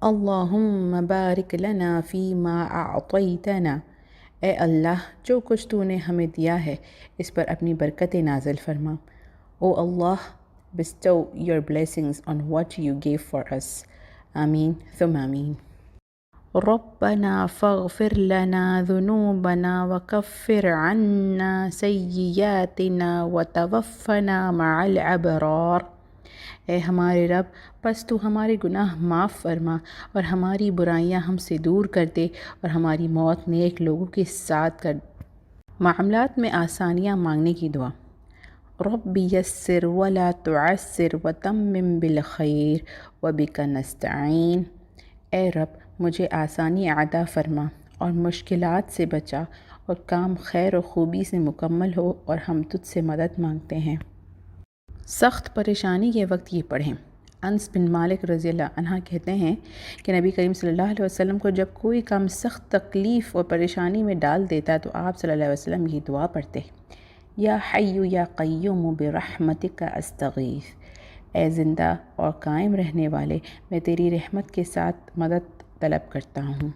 اللہم بارک لنا فیما اعطیتنا، اے اللہ جو کچھ تو نے ہمیں دیا ہے اس پر اپنی برکت نازل فرما. او اللہ bestow your blessings on what you gave for us. آمین ثم آمین. ربنا فاغفر لنا ذنوبنا وكفر عنا سيئاتنا وتوفنا مع الابرار. اے ہمارے رب، پس تو ہمارے گناہ معاف فرما اور ہماری برائیاں ہم سے دور کر دے اور ہماری موت نیک لوگوں کے ساتھ کر. معاملات میں آسانیاں مانگنے کی دعا. رب یسر ولا تعسر وتمم بالخیر وبک نستعین. اے رب مجھے آسانی عطا فرما اور مشکلات سے بچا، اور کام خیر و خوبی سے مکمل ہو اور ہم تجھ سے مدد مانگتے ہیں. سخت پریشانی کے وقت یہ پڑھیں. انس بن مالک رضی اللہ عنہ کہتے ہیں کہ نبی کریم صلی اللہ علیہ وسلم کو جب کوئی کام سخت تکلیف اور پریشانی میں ڈال دیتا تو آپ صلی اللہ علیہ وسلم یہ دعا پڑھتے: یا حی یا قیوم برحمتک استغیث. اے زندہ اور قائم رہنے والے، میں تیری رحمت کے ساتھ مدد طلب کرتا ہوں.